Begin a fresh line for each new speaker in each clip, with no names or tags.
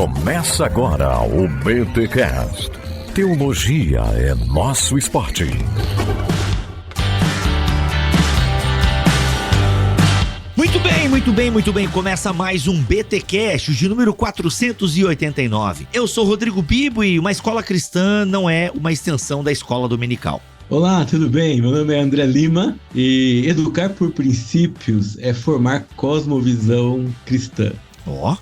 Começa agora o BTcast. Teologia é nosso esporte.
Muito bem. Começa mais um BTcast, de número 489. Eu sou Rodrigo Bibo e uma escola cristã não é uma extensão da escola dominical.
Olá, tudo bem? Meu nome é André Lima e educar por princípios é formar cosmovisão cristã.
Ó.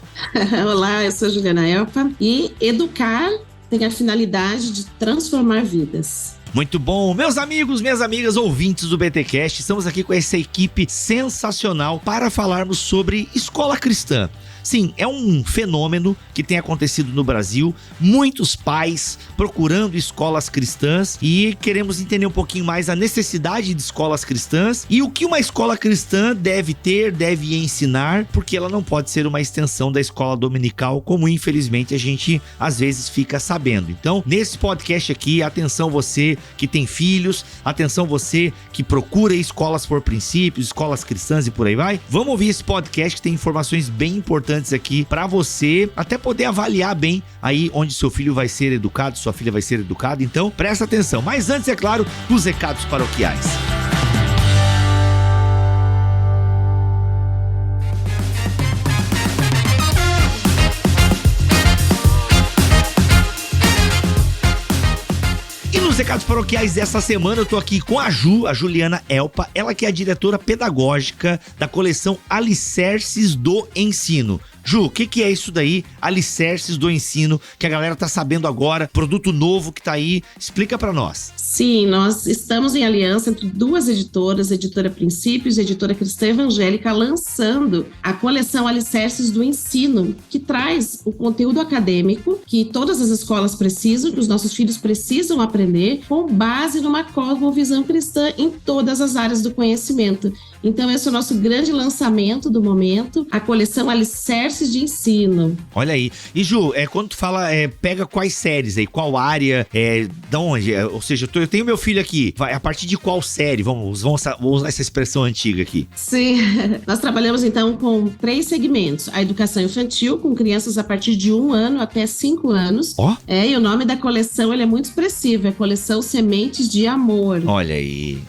Olá, eu sou Juliana Elpa e educar tem a finalidade de transformar vidas.
Muito bom, meus amigos, minhas amigas, ouvintes do BTcast, estamos aqui com essa equipe sensacional para falarmos sobre escola cristã. Sim, é um fenômeno que tem acontecido no Brasil, muitos pais procurando escolas cristãs e queremos entender um pouquinho mais a necessidade de escolas cristãs e o que uma escola cristã deve ter, deve ensinar, porque ela não pode ser uma extensão da escola dominical, como infelizmente a gente às vezes fica sabendo. Então, nesse podcast aqui, atenção você que tem filhos, atenção você que procura escolas por princípios, escolas cristãs e por aí vai. Vamos ouvir esse podcast que tem informações bem importantes aqui para você até poder avaliar bem aí onde seu filho vai ser educado, sua filha vai ser educada. Então, presta atenção. Mas antes, é claro, os recados paroquiais. Recados paroquiais dessa semana, eu tô aqui com a Juliana Elpa, ela que é a diretora pedagógica da coleção Alicerces do Ensino. Ju, o que é isso daí, Alicerces do Ensino, que a galera tá sabendo agora, produto novo que tá aí, explica pra nós.
Sim, nós estamos em aliança entre duas editoras, Editora Princípios e Editora Cristã Evangélica, lançando a coleção Alicerces do Ensino, que traz o conteúdo acadêmico que todas as escolas precisam, que os nossos filhos precisam aprender, com base numa cosmovisão cristã em todas as áreas do conhecimento. Então, esse é o nosso grande lançamento do momento, a coleção Alicerces de Ensino.
Olha aí. E Ju, quando tu fala, pega quais séries aí, qual área, de onde? Ou seja, eu tenho meu filho aqui, a partir de qual série? Vamos usar essa expressão antiga aqui.
Sim, nós trabalhamos então com 3 segmentos. A educação infantil, com crianças a partir de 1 ano até 5 anos.
Ó.
E o nome da coleção ele é muito expressivo, é a coleção Sementes de Amor.
Olha aí.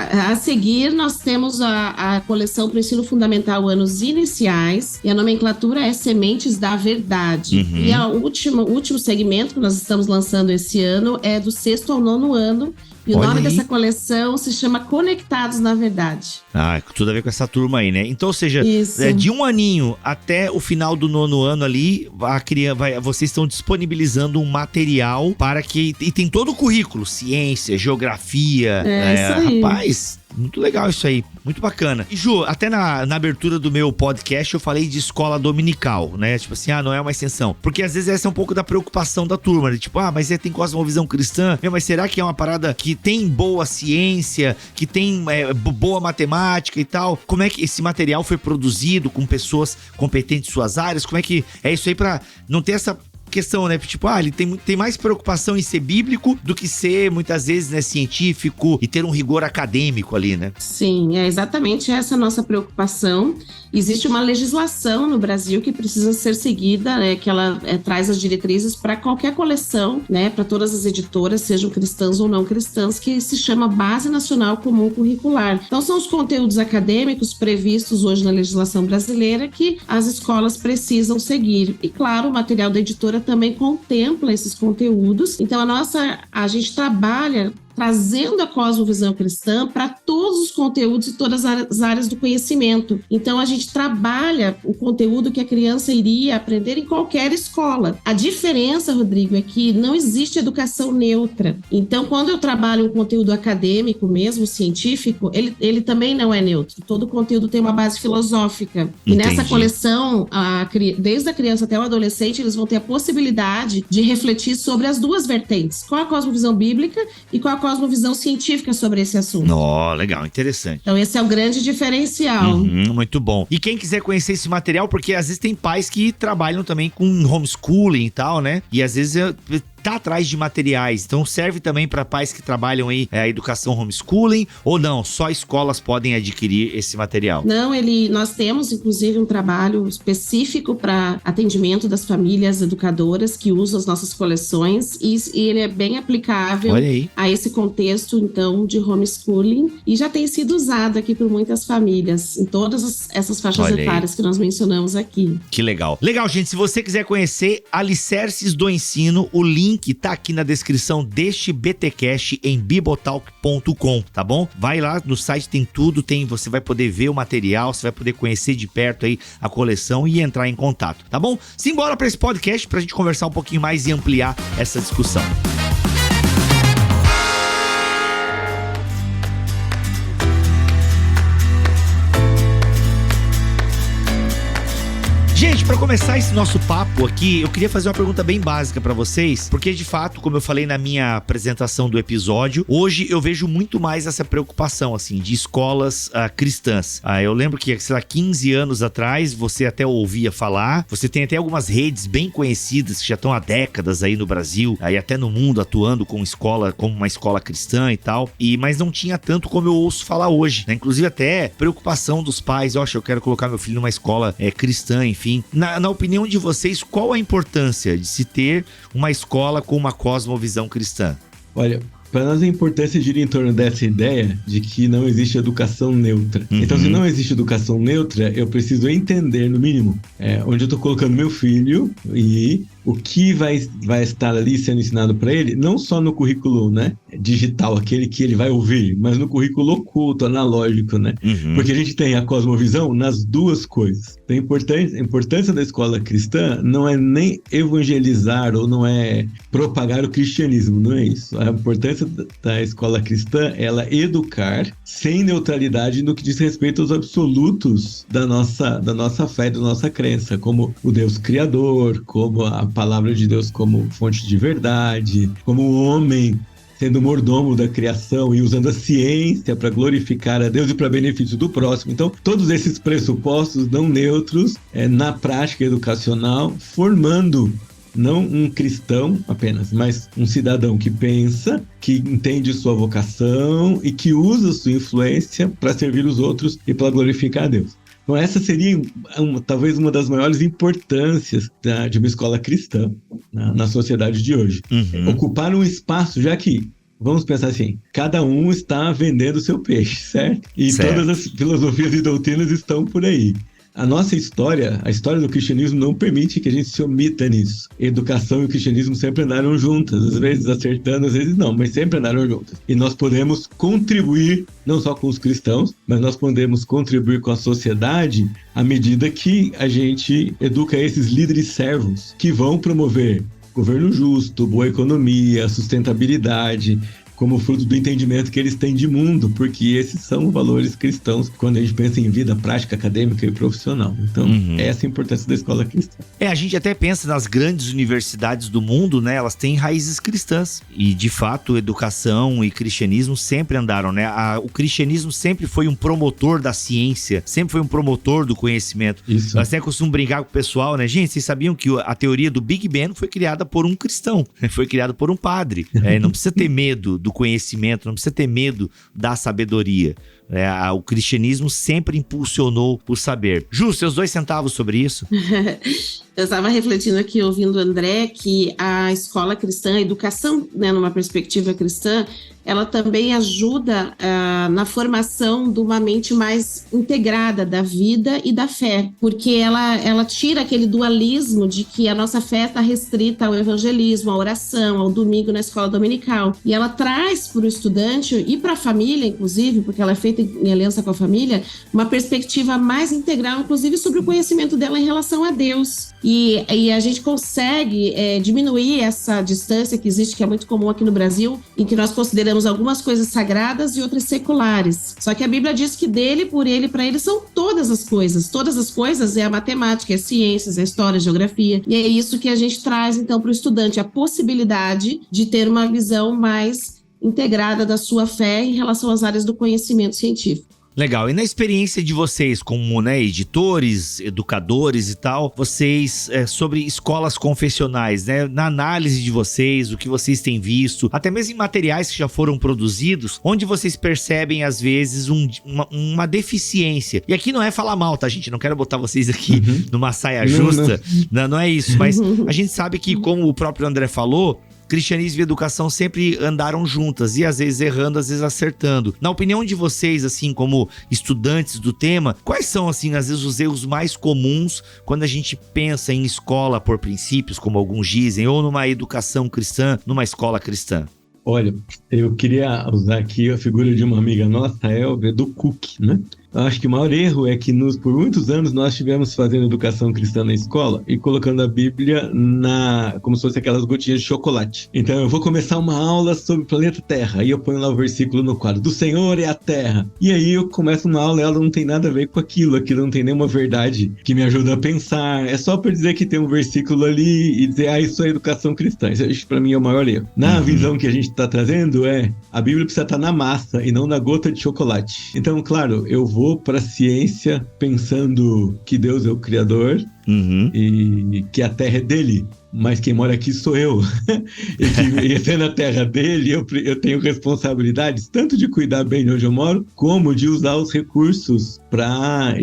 A seguir, nós temos a coleção para o ensino fundamental anos iniciais e a nomenclatura é Sementes da Verdade. E o último segmento que nós estamos lançando esse ano é do 6º ao 9º ano. E o nome dessa coleção se chama Conectados na Verdade.
Ah, tudo a ver com essa turma aí, né? Então, ou seja, de 1 aninho até o final do 9º ano ali, vocês estão disponibilizando um material para que... E tem todo o currículo, ciência, geografia.
Isso aí.
Rapaz, muito legal isso aí, muito bacana. E Ju, até na abertura do meu podcast eu falei de escola dominical, né? Tipo assim, não é uma extensão. Porque às vezes essa é um pouco da preocupação da turma, né? Tipo, mas tem cosmovisão cristã, mas será que é uma parada que tem boa ciência, que tem boa matemática e tal? Como é que esse material foi produzido com pessoas competentes em suas áreas? Como é que é isso aí pra não ter essa questão, né? Tipo, ele tem mais preocupação em ser bíblico do que ser, muitas vezes, né, científico e ter um rigor acadêmico ali, né?
Sim, é exatamente essa a nossa preocupação. Existe uma legislação no Brasil que precisa ser seguida, né, que ela traz as diretrizes para qualquer coleção, né, para todas as editoras, sejam cristãs ou não cristãs, que se chama Base Nacional Comum Curricular. Então, são os conteúdos acadêmicos previstos hoje na legislação brasileira que as escolas precisam seguir. E, claro, o material da editora também contempla esses conteúdos. Então, a gente trabalha trazendo a cosmovisão cristã para todos os conteúdos e todas as áreas do conhecimento. Então, a gente trabalha o conteúdo que a criança iria aprender em qualquer escola. A diferença, Rodrigo, é que não existe educação neutra. Então, quando eu trabalho um conteúdo acadêmico mesmo, científico, ele também não é neutro. Todo conteúdo tem uma base filosófica. E nessa coleção, desde a criança até o adolescente, eles vão ter a possibilidade de refletir sobre as duas vertentes. Qual a cosmovisão bíblica e qual a cosmovisão científica sobre esse assunto.
Legal, interessante.
Então esse é o grande diferencial.
Muito bom. E quem quiser conhecer esse material, porque às vezes tem pais que trabalham também com homeschooling e tal, né? E às vezes tá atrás de materiais. Então serve também para pais que trabalham aí a educação homeschooling, ou não, só escolas podem adquirir esse material?
Não, nós temos inclusive um trabalho específico para atendimento das famílias educadoras que usam as nossas coleções e ele é bem aplicável a esse contexto então de homeschooling e já tem sido usado aqui por muitas famílias em todas essas faixas etárias que nós mencionamos aqui.
Que legal. Legal, gente, se você quiser conhecer Alicerces do Ensino, o link tá aqui na descrição deste BTcast em bibotalk.com, tá bom? Vai lá no site, tem tudo, você vai poder ver o material, você vai poder conhecer de perto aí a coleção e entrar em contato, tá bom? Simbora para esse podcast pra gente conversar um pouquinho mais e ampliar essa discussão. Gente, para começar esse nosso papo aqui, eu queria fazer uma pergunta bem básica para vocês, porque de fato, como eu falei na minha apresentação do episódio, hoje eu vejo muito mais essa preocupação, assim, de escolas cristãs. Eu lembro que, sei lá, 15 anos atrás, você até ouvia falar, você tem até algumas redes bem conhecidas que já estão há décadas aí no Brasil, e até no mundo atuando como uma escola cristã e tal, mas não tinha tanto como eu ouço falar hoje, né? Inclusive até preocupação dos pais, eu quero colocar meu filho numa escola cristã, enfim. Na opinião de vocês, qual a importância de se ter uma escola com uma cosmovisão cristã?
Olha, para nós a importância gira em torno dessa ideia de que não existe educação neutra. Então, se não existe educação neutra, eu preciso entender, no mínimo, onde eu estou colocando meu filho e o que vai estar ali sendo ensinado para ele, não só no currículo, né, digital, aquele que ele vai ouvir, mas no currículo oculto, analógico, né? Porque a gente tem a cosmovisão nas duas coisas. Então, a importância da escola cristã não é nem evangelizar ou não é propagar o cristianismo, não é isso. A importância da escola cristã é ela educar sem neutralidade no que diz respeito aos absolutos da nossa fé, da nossa crença, como o Deus Criador, como a palavra de Deus como fonte de verdade, como o homem sendo mordomo da criação e usando a ciência para glorificar a Deus e para benefício do próximo. Então, todos esses pressupostos não neutros na prática educacional, formando não um cristão apenas, mas um cidadão que pensa, que entende sua vocação e que usa sua influência para servir os outros e para glorificar a Deus. Então essa seria talvez uma das maiores importâncias de uma escola cristã na sociedade de hoje. Ocupar um espaço, já que, vamos pensar assim, cada um está vendendo o seu peixe, certo? E todas as filosofias e doutrinas estão por aí. A nossa história, a história do cristianismo não permite que a gente se omita nisso. Educação e o cristianismo sempre andaram juntas, às vezes acertando, às vezes não, mas sempre andaram juntas. E nós podemos contribuir, não só com os cristãos, mas nós podemos contribuir com a sociedade à medida que a gente educa esses líderes servos que vão promover governo justo, boa economia, sustentabilidade, como fruto do entendimento que eles têm de mundo, porque esses são valores cristãos quando a gente pensa em vida prática, acadêmica e profissional. Então, essa é a importância da escola cristã.
A gente até pensa nas grandes universidades do mundo, né? Elas têm raízes cristãs. E, de fato, educação e cristianismo sempre andaram, né? O cristianismo sempre foi um promotor da ciência, sempre foi um promotor do conhecimento.
Isso.
Eu até costumo brincar com o pessoal, né? Gente, vocês sabiam que a teoria do Big Bang foi criada por um cristão, foi criada por um padre. Não precisa ter medo do conhecimento, não precisa ter medo da sabedoria. O cristianismo sempre impulsionou o saber. Ju, seus 2 centavos sobre isso?
Eu estava refletindo aqui, ouvindo o André, que a escola cristã, a educação, né, numa perspectiva cristã, ela também ajuda na formação de uma mente mais integrada da vida e da fé, porque ela tira aquele dualismo de que a nossa fé está restrita ao evangelismo, à oração, ao domingo na escola dominical. E ela traz para o estudante e para a família, inclusive, porque ela é feita em aliança com a família, uma perspectiva mais integral, inclusive sobre o conhecimento dela em relação a Deus. E a gente consegue diminuir essa distância que existe, que é muito comum aqui no Brasil, em que nós consideramos algumas coisas sagradas e outras seculares. Só que a Bíblia diz que dele, por ele, para ele são todas as coisas. Todas as coisas é a matemática, é a ciências, é a história, a geografia. E é isso que a gente traz, então, para o estudante, a possibilidade de ter uma visão mais integrada da sua fé em relação às áreas do conhecimento científico.
Legal. E na experiência de vocês como, né, editores, educadores e tal, vocês, sobre escolas confessionais, né, na análise de vocês, o que vocês têm visto, até mesmo em materiais que já foram produzidos, onde vocês percebem, às vezes, uma deficiência. E aqui não é falar mal, tá, gente? Não quero botar vocês aqui numa saia justa. Não é isso. Mas a gente sabe que, como o próprio André falou, cristianismo e educação sempre andaram juntas, e às vezes errando, às vezes acertando. Na opinião de vocês, assim, como estudantes do tema, quais são, assim, às vezes os erros mais comuns quando a gente pensa em escola por princípios, como alguns dizem, ou numa educação cristã, numa escola cristã?
Olha, eu queria usar aqui a figura de uma amiga nossa, a Elvia, do Cook, né? Eu acho que o maior erro é que por muitos anos nós estivemos fazendo educação cristã na escola e colocando a Bíblia como se fosse aquelas gotinhas de chocolate. Então eu vou começar uma aula sobre o planeta Terra, e eu ponho lá o versículo no quadro, do Senhor é a Terra. E aí eu começo uma aula e ela não tem nada a ver com aquilo não tem nenhuma verdade que me ajuda a pensar. É só para dizer que tem um versículo ali e dizer, isso é educação cristã. Isso para mim é o maior erro. Na visão que a gente está trazendo a Bíblia precisa estar na massa e não na gota de chocolate. Então, claro, eu vou para a ciência pensando que Deus é o Criador e que a terra é dele, mas quem mora aqui sou eu. E sendo a terra dele, eu tenho responsabilidades tanto de cuidar bem de onde eu moro, como de usar os recursos para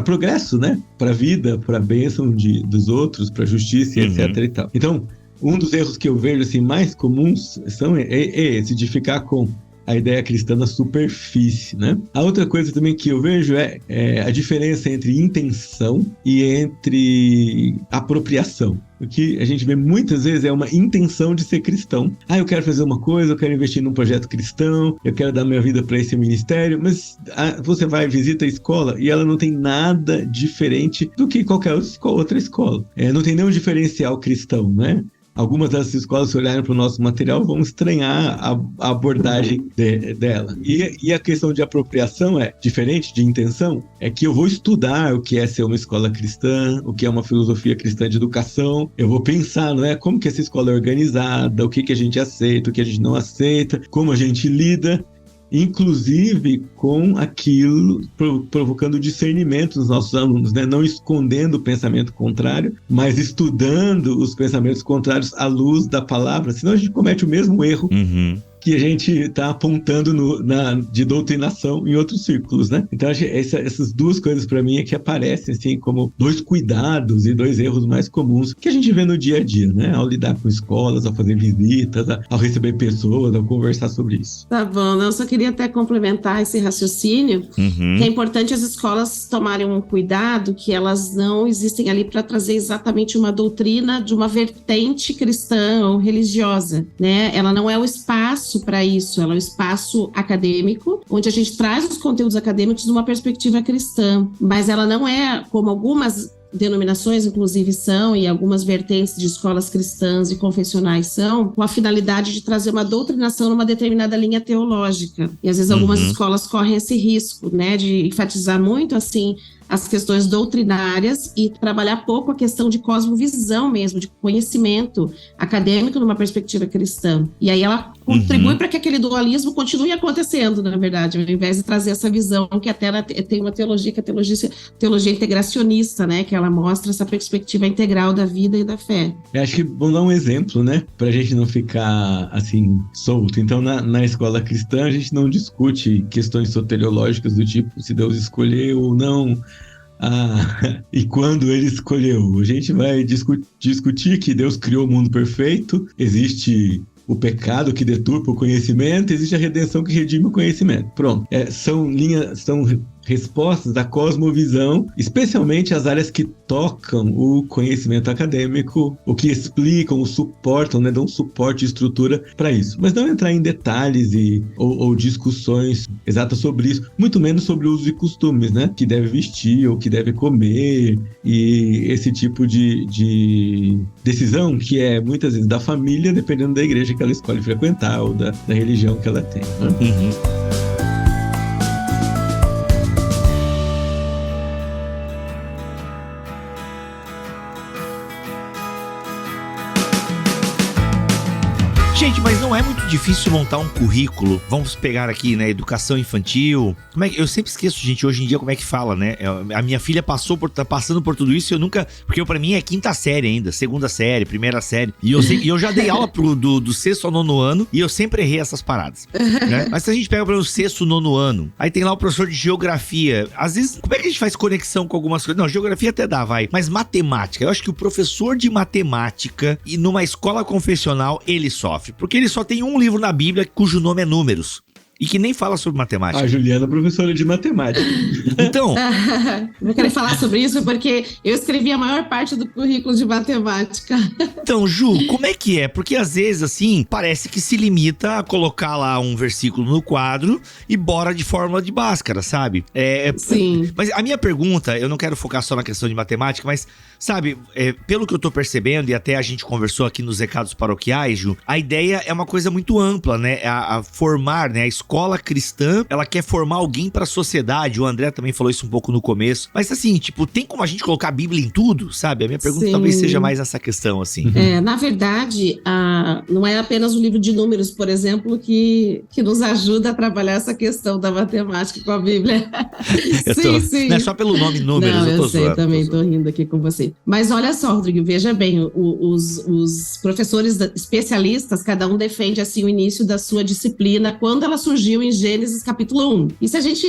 progresso, né? Para vida, para bênção dos outros, para justiça, etc. e tal. Então, um dos erros que eu vejo assim, mais comuns é esse de ficar com a ideia cristã na superfície, né? A outra coisa também que eu vejo é a diferença entre intenção e entre apropriação. O que a gente vê muitas vezes é uma intenção de ser cristão. Eu quero fazer uma coisa, eu quero investir num projeto cristão, eu quero dar minha vida para esse ministério, mas você vai visita a escola e ela não tem nada diferente do que qualquer outra escola. Não tem nenhum diferencial cristão, né? Algumas dessas escolas, se olharem para o nosso material, vão estranhar a abordagem dela. E a questão de apropriação é diferente de intenção, é que eu vou estudar o que é ser uma escola cristã, o que é uma filosofia cristã de educação, eu vou pensar, não é? Como que essa escola é organizada, o que a gente aceita, o que a gente não aceita, como a gente lida, inclusive com aquilo, provocando discernimento nos nossos alunos, né? Não escondendo o pensamento contrário, mas estudando os pensamentos contrários à luz da palavra, senão a gente comete o mesmo erro que a gente está apontando de doutrinação em outros círculos, né? Então, essas duas coisas para mim é que aparecem assim como dois cuidados e dois erros mais comuns que a gente vê no dia a dia, né? Ao lidar com escolas, ao fazer visitas, ao receber pessoas, ao conversar sobre isso.
Tá bom, eu só queria até complementar esse raciocínio, que é importante as escolas tomarem um cuidado que elas não existem ali para trazer exatamente uma doutrina de uma vertente cristã ou religiosa, né? Ela não é o espaço para isso, ela é um espaço acadêmico, onde a gente traz os conteúdos acadêmicos numa perspectiva cristã, mas ela não é, como algumas denominações, inclusive, são, e algumas vertentes de escolas cristãs e confessionais são, com a finalidade de trazer uma doutrinação numa determinada linha teológica. E às vezes algumas escolas correm esse risco, né, de enfatizar muito, assim, as questões doutrinárias e trabalhar pouco a questão de cosmovisão mesmo, de conhecimento acadêmico numa perspectiva cristã. E aí ela contribui para que aquele dualismo continue acontecendo, na verdade, ao invés de trazer essa visão que até ela tem uma teologia, que é a teologia integracionista, né, que ela mostra essa perspectiva integral da vida e da fé.
Eu acho que vamos dar um exemplo, né, pra gente não ficar, assim, solto. Então, na escola cristã, a gente não discute questões soteriológicas do tipo se Deus escolheu ou não, e quando ele escolheu. A gente vai discutir que Deus criou o mundo perfeito, existe o pecado que deturpa o conhecimento, existe a redenção que redime o conhecimento. Pronto. São respostas da cosmovisão, especialmente as áreas que tocam o conhecimento acadêmico, o que explicam, o suportam, né, dão suporte e estrutura para isso. Mas não entrar em detalhes ou discussões exatas sobre isso, muito menos sobre usos e costumes, né, que deve vestir ou que deve comer, e esse tipo de decisão que é muitas vezes da família, dependendo da igreja que ela escolhe frequentar ou da religião que ela tem, né?
Gente, mas não é muito difícil montar um currículo. Vamos pegar aqui, né, educação infantil. Como é que eu sempre esqueço, gente, hoje em dia como é que fala, né? A minha filha tá passando por tudo isso e eu nunca, porque pra mim é quinta série ainda, segunda série, primeira série. E eu já dei aula do sexto ao nono ano e eu sempre errei essas paradas, né? Mas se a gente pega para o sexto, nono ano, aí tem lá o professor de geografia. Às vezes, como é que a gente faz conexão com algumas coisas? Não, geografia até dá, vai. Mas matemática, eu acho que o professor de matemática e numa escola confessional, ele sofre. Porque ele só tem um livro na Bíblia cujo nome é Números. E que nem fala sobre matemática.
A Juliana é professora de matemática.
Então...
Vou querer falar sobre isso porque eu escrevi a maior parte do currículo de matemática.
Então, Ju, como é que é? Porque às vezes, assim, parece que se limita a colocar lá um versículo no quadro e bora de fórmula de Bhaskara, sabe?
Sim.
Mas a minha pergunta, eu não quero focar só na questão de matemática, mas, sabe, pelo que eu tô percebendo, e até a gente conversou aqui nos recados paroquiais, Ju, a ideia é uma coisa muito ampla, né? A formar, né? A escola cristã, ela quer formar alguém pra sociedade. O André também falou isso um pouco no começo. Mas assim, tipo, tem como a gente colocar a Bíblia em tudo, sabe? A minha pergunta
Sim.
talvez seja mais essa questão, assim.
Na verdade, não é apenas o livro de números, por exemplo, que nos ajuda a trabalhar essa questão da matemática com a Bíblia. Sim.
Não é só pelo nome Números,
não,
eu tô
sei,
zoando.
Também tô rindo aqui com você. Mas olha só, Rodrigo, veja bem, os professores especialistas, cada um defende assim o início da sua disciplina quando ela surgiu em Gênesis capítulo 1. E se a gente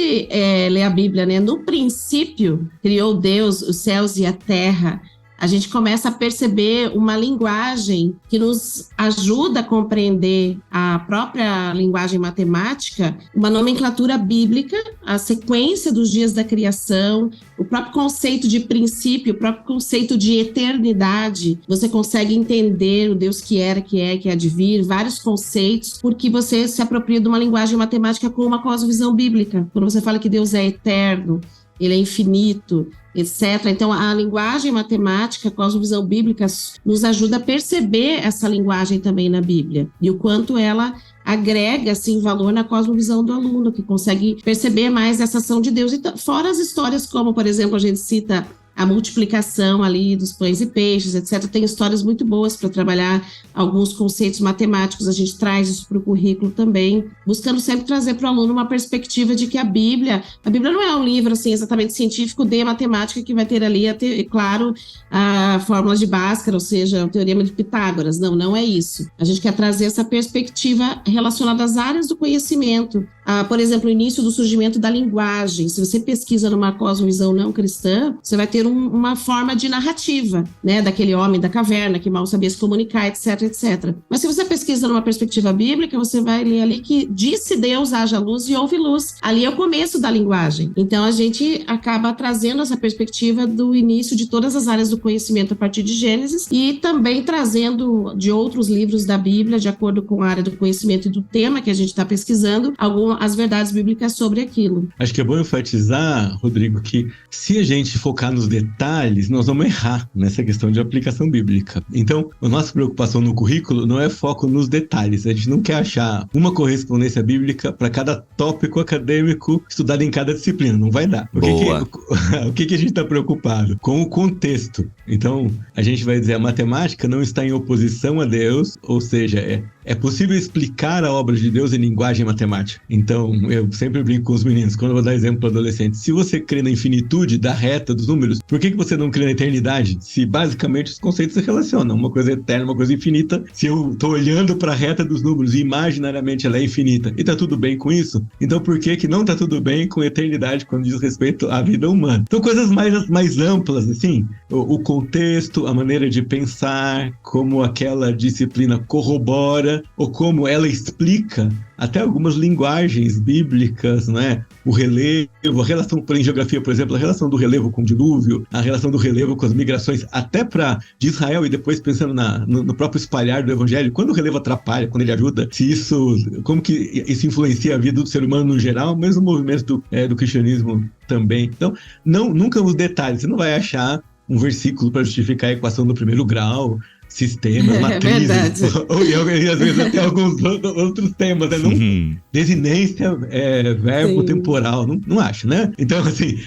ler a Bíblia, né? No princípio, criou Deus os céus e a terra. A gente começa a perceber uma linguagem que nos ajuda a compreender a própria linguagem matemática, uma nomenclatura bíblica, a sequência dos dias da criação, o próprio conceito de princípio, o próprio conceito de eternidade. Você consegue entender o Deus que era, que é, que há de vir, vários conceitos, porque você se apropria de uma linguagem matemática com uma cosmovisão bíblica. Quando você fala que Deus é eterno, ele é infinito, etc. Então, a linguagem matemática, a cosmovisão bíblica, nos ajuda a perceber essa linguagem também na Bíblia. E o quanto ela agrega, assim, valor na cosmovisão do aluno, que consegue perceber mais essa ação de Deus. Então, fora as histórias como, por exemplo, a gente cita a multiplicação ali dos pães e peixes, etc. Tem histórias muito boas para trabalhar alguns conceitos matemáticos, a gente traz isso para o currículo também, buscando sempre trazer para o aluno uma perspectiva de que a Bíblia não é um livro assim, exatamente científico de matemática que vai ter ali, claro, a fórmula de Bhaskara, ou seja, o teorema de Pitágoras. Não é isso. A gente quer trazer essa perspectiva relacionada às áreas do conhecimento. Por exemplo, o início do surgimento da linguagem. Se você pesquisa numa cosmovisão não cristã, você vai ter uma forma de narrativa, né, daquele homem da caverna que mal sabia se comunicar, etc, etc. Mas se você pesquisa numa perspectiva bíblica, você vai ler ali que disse Deus, haja luz e houve luz. Ali é o começo da linguagem. Então, a gente acaba trazendo essa perspectiva do início de todas as áreas do conhecimento a partir de Gênesis e também trazendo de outros livros da Bíblia, de acordo com a área do conhecimento e do tema que a gente está pesquisando, as verdades bíblicas sobre aquilo.
Acho que é bom enfatizar, Rodrigo, que se a gente focar nos detalhes, nós vamos errar nessa questão de aplicação bíblica. Então, a nossa preocupação no currículo não é foco nos detalhes. A gente não quer achar uma correspondência bíblica para cada tópico acadêmico estudado em cada disciplina. Não vai dar. O que a gente está preocupado? Com o contexto. Então, a gente vai dizer, a matemática não está em oposição a Deus, ou seja, é possível explicar a obra de Deus em linguagem matemática. Então, eu sempre brinco com os meninos, quando eu vou dar exemplo para adolescentes. Se você crê na infinitude da reta dos números, por que você não crê na eternidade? Se basicamente os conceitos se relacionam. Uma coisa é eterna, uma coisa infinita. Se eu estou olhando para a reta dos números e imaginariamente ela é infinita, e está tudo bem com isso? Então, por que não está tudo bem com a eternidade quando diz respeito à vida humana? Então, coisas mais amplas, assim, o contexto, a maneira de pensar, como aquela disciplina corrobora, ou como ela explica até algumas linguagens bíblicas, né? O relevo, a relação, em geografia, por exemplo, a relação do relevo com o dilúvio, a relação do relevo com as migrações, até de Israel, e depois pensando no próprio espalhar do evangelho, quando o relevo atrapalha, quando ele ajuda, como que isso influencia a vida do ser humano no geral, mas o movimento do cristianismo também. Então, nunca os detalhes, você não vai achar um versículo para justificar a equação do primeiro grau, sistemas, matrizes, e às vezes até alguns outros temas, né? Desinência, verbo temporal, não acho, né? Então, assim,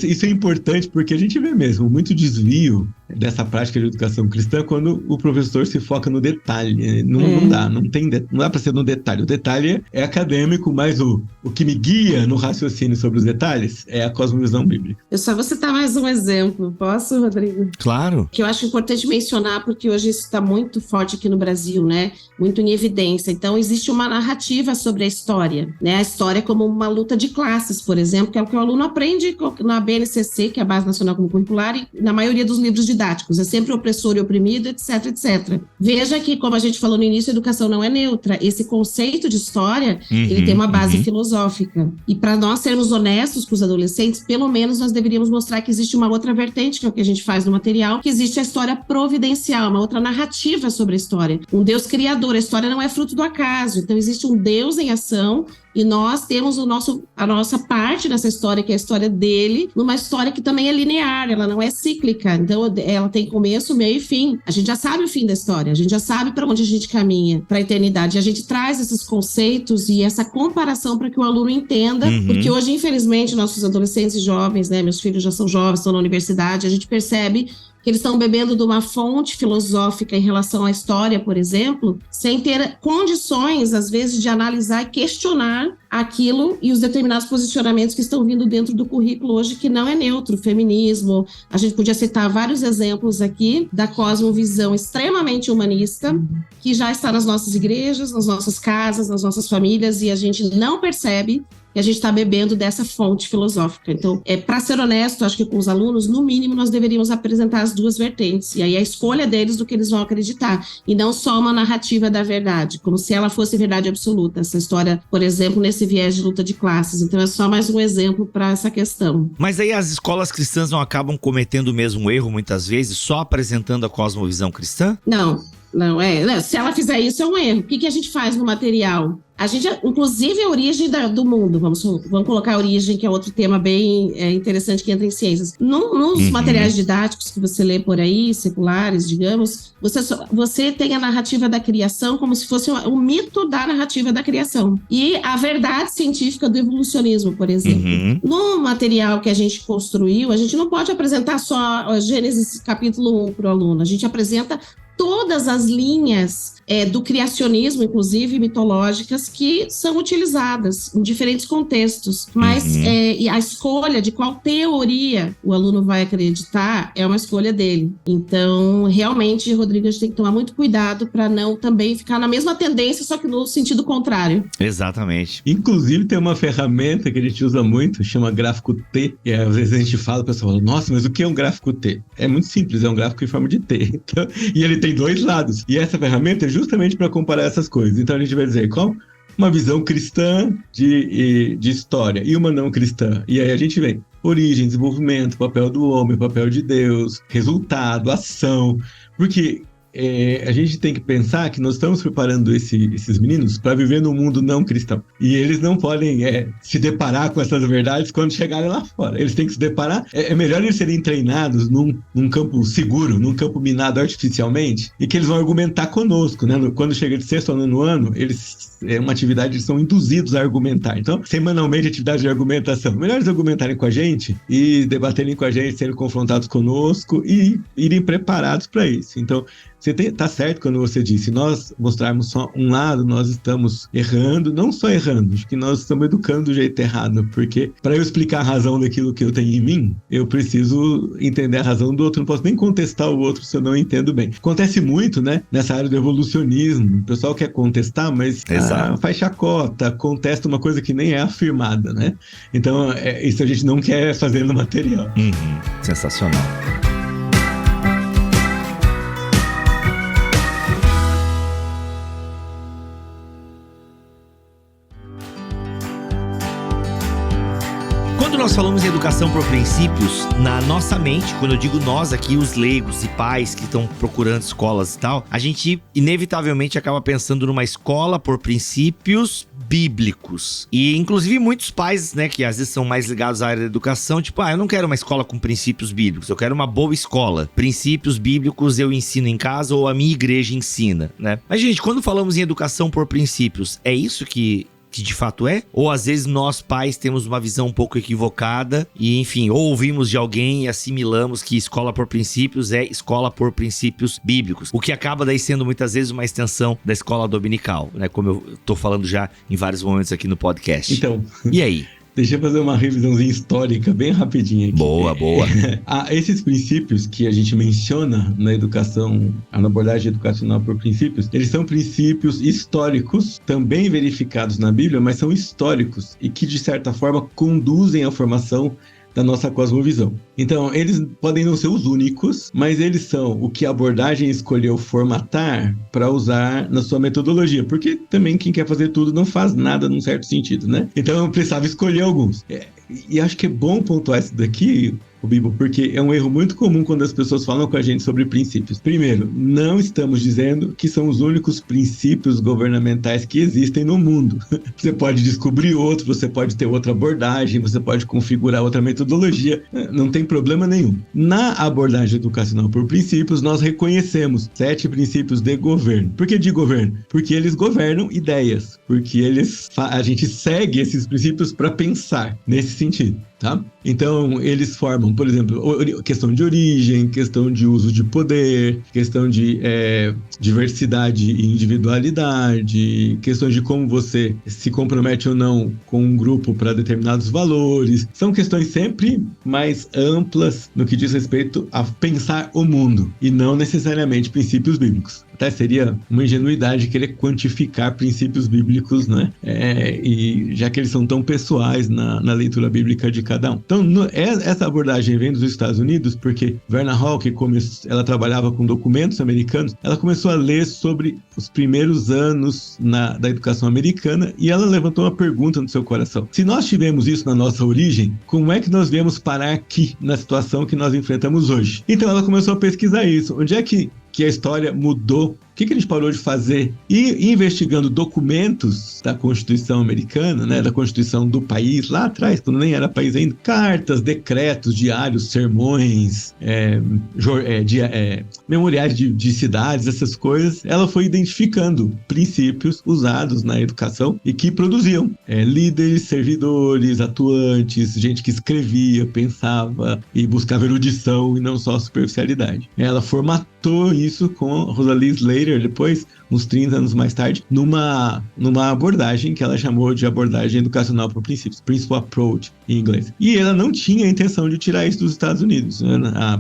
isso é importante porque a gente vê mesmo muito desvio dessa prática de educação cristã quando o professor se foca no detalhe. Não dá para ser no detalhe. O detalhe é acadêmico, mas o que me guia no raciocínio sobre os detalhes é a cosmovisão bíblica.
Eu só vou citar mais um exemplo. Posso, Rodrigo?
Claro.
Que eu acho importante mencionar, porque hoje isso está muito forte aqui no Brasil, né? Muito em evidência. Então, existe uma narrativa sobre a história, né? A história como uma luta de classes, por exemplo, que é o que o aluno aprende na BNCC, que é a Base Nacional Comum Curricular, e na maioria dos livros didáticos. É sempre opressor e oprimido, etc, etc. Veja que, como a gente falou no início, a educação não é neutra. Esse conceito de história, ele tem uma base filosófica. E para nós sermos honestos com os adolescentes, pelo menos nós deveríamos mostrar que existe uma outra vertente, que é o que a gente faz no material, que existe a história providencial, uma outra narrativa sobre a história. Um Deus criador, a história não é fruto do acaso. Então existe um Deus em ação e nós temos a nossa parte nessa história, que é a história dele, numa história que também é linear, ela não é cíclica. Então ela tem começo, meio e fim. A gente já sabe o fim da história, a gente já sabe para onde a gente caminha, para a eternidade. E a gente traz esses conceitos e essa comparação para que o aluno entenda, porque hoje, infelizmente, nossos adolescentes e jovens, né, meus filhos já são jovens, estão na universidade, a gente percebe que eles estão bebendo de uma fonte filosófica em relação à história, por exemplo, sem ter condições, às vezes, de analisar e questionar aquilo e os determinados posicionamentos que estão vindo dentro do currículo hoje, que não é neutro, feminismo. A gente podia citar vários exemplos aqui da cosmovisão extremamente humanista, que já está nas nossas igrejas, nas nossas casas, nas nossas famílias, e a gente não percebe que a gente está bebendo dessa fonte filosófica. Então, para ser honesto, acho que com os alunos, no mínimo, nós deveríamos apresentar as duas vertentes. E aí a escolha deles do que eles vão acreditar. E não só uma narrativa da verdade, como se ela fosse verdade absoluta. Essa história, por exemplo, nesse viés de luta de classes. Então, é só mais um exemplo para essa questão.
Mas aí as escolas cristãs não acabam cometendo o mesmo erro, muitas vezes, só apresentando a cosmovisão cristã?
Não. Se ela fizer isso, é um erro. O que a gente faz no material? A gente, inclusive, a origem do mundo, vamos colocar a origem, que é outro tema bem interessante que entra em ciências. Nos materiais didáticos que você lê por aí, seculares, digamos, você tem a narrativa da criação como se fosse um mito da narrativa da criação. E a verdade científica do evolucionismo, por exemplo. No material que a gente construiu, a gente não pode apresentar só Gênesis capítulo 1 para o aluno, a gente apresenta todas as linhas do criacionismo, inclusive mitológicas, que são utilizadas em diferentes contextos. Mas e a escolha de qual teoria o aluno vai acreditar é uma escolha dele. Então, realmente, Rodrigo, a gente tem que tomar muito cuidado para não também ficar na mesma tendência, só que no sentido contrário.
Exatamente.
Inclusive, tem uma ferramenta que a gente usa muito, chama gráfico T, e às vezes a gente fala, o pessoal fala, nossa, mas o que é um gráfico T? É muito simples, é um gráfico em forma de T. Então, e ele tem dois lados. E essa ferramenta é justamente para comparar essas coisas. Então a gente vai dizer qual uma visão cristã de história e uma não cristã. E aí a gente vem origem, desenvolvimento, papel do homem, papel de Deus, resultado, ação. Porque a gente tem que pensar que nós estamos preparando esses meninos para viver num mundo não cristão. E eles não podem se deparar com essas verdades quando chegarem lá fora. Eles têm que se deparar. É melhor eles serem treinados num campo seguro, num campo minado artificialmente, e que eles vão argumentar conosco, né? Quando chega de sexto ou nono ano, uma atividade, eles são induzidos a argumentar. Então, semanalmente, atividade de argumentação. Melhor eles argumentarem com a gente e debaterem com a gente, serem confrontados conosco e irem preparados para isso. Então, você tá certo quando você diz, se nós mostrarmos só um lado, nós estamos errando, não só errando, acho que nós estamos educando do jeito errado, porque para eu explicar a razão daquilo que eu tenho em mim, eu preciso entender a razão do outro, não posso nem contestar o outro se eu não entendo bem. Acontece muito, né, nessa área do evolucionismo, o pessoal quer contestar, mas faz chacota, contesta uma coisa que nem é afirmada, né? Então, isso a gente não quer fazer no material.
Sensacional. Quando nós falamos em educação por princípios, na nossa mente, quando eu digo nós aqui, os leigos e pais que estão procurando escolas e tal, a gente inevitavelmente acaba pensando numa escola por princípios bíblicos. E inclusive muitos pais, né, que às vezes são mais ligados à área da educação, tipo, eu não quero uma escola com princípios bíblicos, eu quero uma boa escola. Princípios bíblicos eu ensino em casa ou a minha igreja ensina, né? Mas, gente, quando falamos em educação por princípios, é isso que que de fato é? Ou às vezes nós pais temos uma visão um pouco equivocada e, enfim, ou ouvimos de alguém e assimilamos que escola por princípios é escola por princípios bíblicos, o que acaba daí sendo muitas vezes uma extensão da escola dominical, né? Como eu tô falando já em vários momentos aqui no podcast.
Então...
E aí?
Deixa eu fazer uma revisãozinha histórica bem rapidinha aqui.
Boa.
Esses princípios que a gente menciona na educação, na abordagem educacional por princípios, eles são princípios históricos, também verificados na Bíblia, mas são históricos e que, de certa forma, conduzem à formação da nossa cosmovisão. Então, eles podem não ser os únicos, mas eles são o que a abordagem escolheu formatar para usar na sua metodologia, porque também quem quer fazer tudo não faz nada num certo sentido, né? Então, eu precisava escolher alguns. E acho que é bom pontuar isso daqui, o Bibo, porque é um erro muito comum quando as pessoas falam com a gente sobre princípios. Primeiro, não estamos dizendo que são os únicos princípios governamentais que existem no mundo. Você pode descobrir outro, você pode ter outra abordagem, você pode configurar outra metodologia, não tem problema nenhum. Na abordagem educacional por princípios, nós reconhecemos 7 princípios de governo. Por que de governo? Porque eles governam ideias, porque a gente segue esses princípios para pensar nesse sentido. Tá? Então, eles formam, por exemplo, questão de origem, questão de uso de poder, questão de diversidade e individualidade, questões de como você se compromete ou não com um grupo para determinados valores. São questões sempre mais amplas no que diz respeito a pensar o mundo e não necessariamente princípios bíblicos. Até seria uma ingenuidade querer quantificar princípios bíblicos, né? E já que eles são tão pessoais na leitura bíblica de cada um. Então, essa abordagem vem dos Estados Unidos porque Verna Hall, que ela trabalhava com documentos americanos, ela começou a ler sobre os primeiros anos da educação americana e ela levantou uma pergunta no seu coração. Se nós tivemos isso na nossa origem, como é que nós viemos parar aqui na situação que nós enfrentamos hoje? Então, ela começou a pesquisar isso. Onde é que a história mudou? O que a gente parou de fazer? E investigando documentos da Constituição americana, né, da Constituição do país, lá atrás, quando nem era país ainda, cartas, decretos, diários, sermões, memoriais de cidades, essas coisas, ela foi identificando princípios usados na educação e que produziam líderes, servidores, atuantes, gente que escrevia, pensava e buscava erudição e não só superficialidade. Ela formatou isso com Rosalie Slater, depois, uns 30 anos mais tarde, numa abordagem que ela chamou de abordagem educacional por princípios, Principal Approach, em inglês. E ela não tinha a intenção de tirar isso dos Estados Unidos.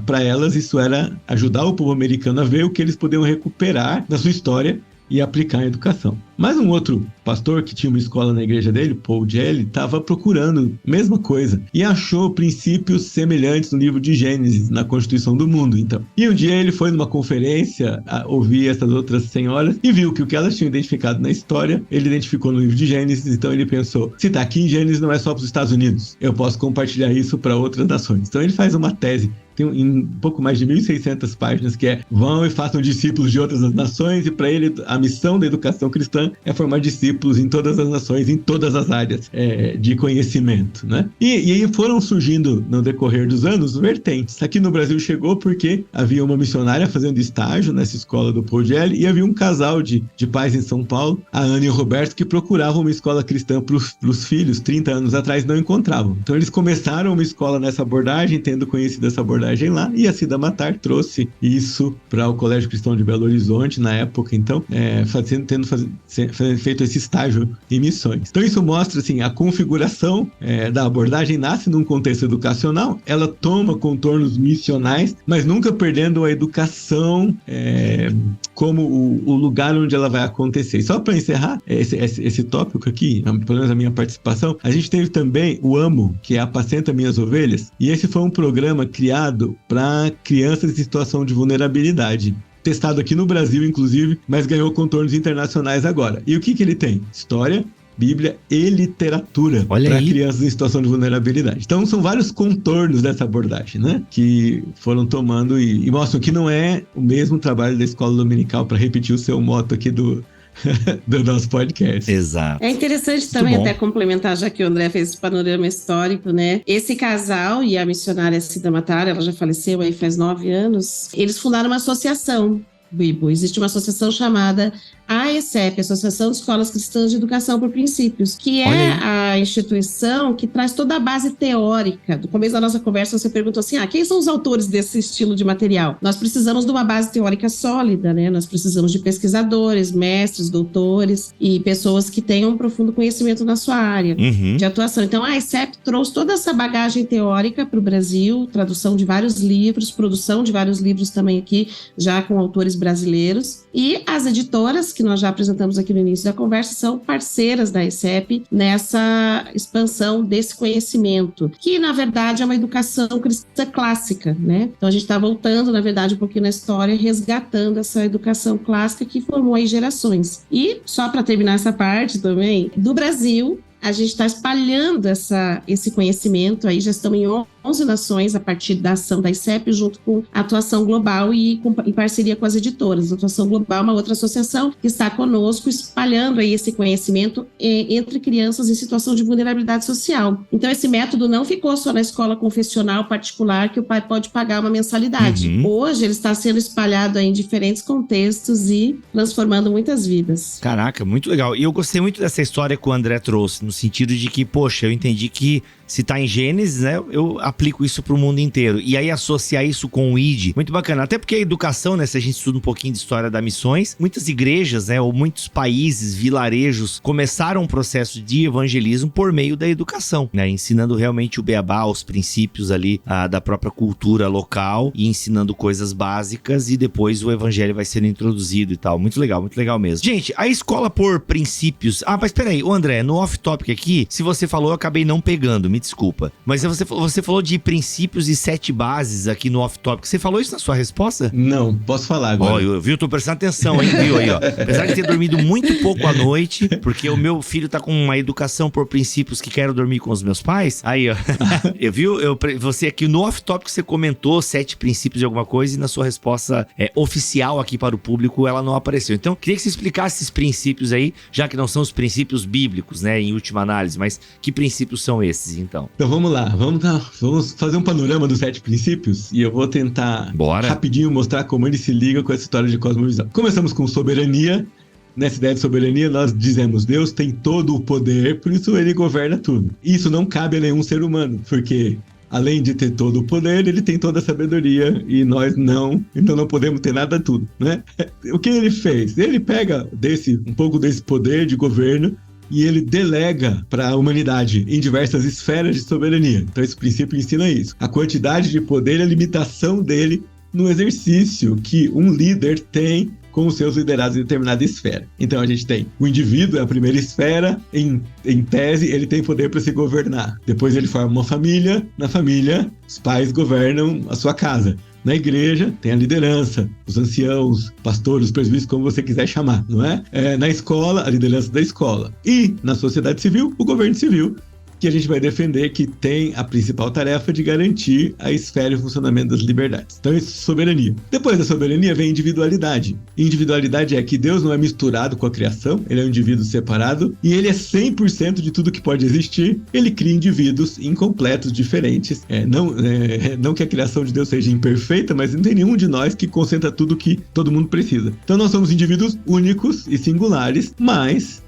Para elas, isso era ajudar o povo americano a ver o que eles podiam recuperar da sua história e aplicar a educação. Mas um outro pastor que tinha uma escola na igreja dele, Paul Gelli, estava procurando a mesma coisa e achou princípios semelhantes no livro de Gênesis, na Constituição do Mundo, então. E um dia ele foi numa conferência ouvir essas outras senhoras e viu que o que elas tinham identificado na história, ele identificou no livro de Gênesis, então ele pensou, se está aqui em Gênesis não é só para os Estados Unidos, eu posso compartilhar isso para outras nações. Então ele faz uma tese, tem um pouco mais de 1.600 páginas, que vão e façam discípulos de outras nações, e para ele a missão da educação cristã é formar discípulos em todas as nações, em todas as áreas de conhecimento, né? E aí foram surgindo, no decorrer dos anos, vertentes. Aqui no Brasil chegou porque havia uma missionária fazendo estágio nessa escola do Paul Gelli, e havia um casal de pais em São Paulo, a Ana e o Roberto, que procuravam uma escola cristã para os filhos, 30 anos atrás, não encontravam. Então eles começaram uma escola nessa abordagem, tendo conhecido essa abordagem lá, e a Cida Matar trouxe isso para o Colégio Cristão de Belo Horizonte na época, então, tendo feito esse estágio em missões. Então isso mostra assim, a configuração da abordagem nasce num contexto educacional, ela toma contornos missionais, mas nunca perdendo a educação como o lugar onde ela vai acontecer. E só para encerrar esse tópico aqui, pelo menos a minha participação, a gente teve também o AMO, que é Apacenta Minhas Ovelhas, e esse foi um programa criado para crianças em situação de vulnerabilidade. Testado aqui no Brasil, inclusive, mas ganhou contornos internacionais agora. E o que ele tem? História, Bíblia e literatura para crianças em situação de vulnerabilidade. Então, são vários contornos dessa abordagem, né? Que foram tomando e mostram que não é o mesmo trabalho da escola dominical, para repetir o seu moto aqui do nosso podcast.
Exato.
É interessante também até complementar, já que o André fez esse panorama histórico, né? Esse casal e a missionária Cida Matar, ela já faleceu aí faz 9 anos, eles fundaram uma associação Bibo, existe uma associação chamada AECEP, Associação de Escolas Cristãs de Educação por Princípios, que é a instituição que traz toda a base teórica. No começo da nossa conversa, você perguntou assim, quem são os autores desse estilo de material? Nós precisamos de uma base teórica sólida, né? Nós precisamos de pesquisadores, mestres, doutores e pessoas que tenham um profundo conhecimento na sua área de atuação. Então, a AECEP trouxe toda essa bagagem teórica para o Brasil, tradução de vários livros, produção de vários livros também aqui, já com autores brasileiros. E as editoras, que nós já apresentamos aqui no início da conversa, são parceiras da AECEP nessa expansão desse conhecimento, que, na verdade, é uma educação cristã clássica, né? Então, a gente está voltando, na verdade, um pouquinho na história, resgatando essa educação clássica que formou aí gerações. E, só para terminar essa parte também, do Brasil, a gente está espalhando esse conhecimento, aí já estamos em 11 nações a partir da ação da AECEP, junto com a Atuação Global e em parceria com as editoras. A Atuação Global é uma outra associação que está conosco, espalhando aí esse conhecimento entre crianças em situação de vulnerabilidade social. Então, esse método não ficou só na escola confessional particular, que o pai pode pagar uma mensalidade. Hoje, ele está sendo espalhado aí em diferentes contextos e transformando muitas vidas.
Caraca, muito legal. E eu gostei muito dessa história que o André trouxe, no sentido de que, poxa, eu entendi que se tá em Gênesis, né, eu aplico isso pro mundo inteiro. E aí associar isso com o ID, muito bacana. Até porque a educação, né, se a gente estuda um pouquinho de história das missões, muitas igrejas, né, ou muitos países, vilarejos, começaram um processo de evangelismo por meio da educação, né, ensinando realmente o beabá, os princípios ali da própria cultura local e ensinando coisas básicas, e depois o evangelho vai sendo introduzido e tal. Muito legal mesmo. Gente, a escola por princípios... mas peraí, ô André, no off-topic aqui, se você falou, eu acabei não pegando, me desculpa. Mas você falou de princípios e 7 bases aqui no off-topic. Você falou isso na sua resposta?
Não, posso falar agora.
Eu tô prestando atenção, hein, viu aí, ó. Apesar de ter dormido muito pouco à noite, porque o meu filho tá com uma educação por princípios que quero dormir com os meus pais. Aí, ó. Você aqui no off-topic você comentou 7 princípios de alguma coisa e na sua resposta oficial aqui para o público ela não apareceu. Então, queria que você explicasse esses princípios aí, já que não são os princípios bíblicos, né, em última análise, mas que princípios são esses, então?
Então vamos lá, vamos fazer um panorama dos 7 princípios e eu vou tentar rapidinho mostrar como ele se liga com essa história de cosmovisão. Começamos com soberania. Nessa ideia de soberania, nós dizemos, Deus tem todo o poder, por isso ele governa tudo. Isso não cabe a nenhum ser humano, porque além de ter todo o poder, ele tem toda a sabedoria e nós não, então não podemos ter nada tudo, né? O que ele fez? Ele pega um pouco desse poder de governo e ele delega para a humanidade em diversas esferas de soberania. Então esse princípio ensina isso. A quantidade de poder e a limitação dele no exercício que um líder tem com os seus liderados em determinada esfera. Então a gente tem o indivíduo, é a primeira esfera, em tese ele tem poder para se governar. Depois ele forma uma família, na família os pais governam a sua casa. Na igreja tem a liderança, os anciãos, pastores, presbíteros, como você quiser chamar, não é? Na escola, a liderança da escola. E na sociedade civil, o governo civil, que a gente vai defender que tem a principal tarefa de garantir a esfera e o funcionamento das liberdades. Então, isso é soberania. Depois da soberania vem individualidade. Individualidade é que Deus não é misturado com a criação, ele é um indivíduo separado e ele é 100% de tudo que pode existir. Ele cria indivíduos incompletos, diferentes. Não que a criação de Deus seja imperfeita, mas não tem nenhum de nós que concentra tudo que todo mundo precisa. Então, nós somos indivíduos únicos e singulares, mas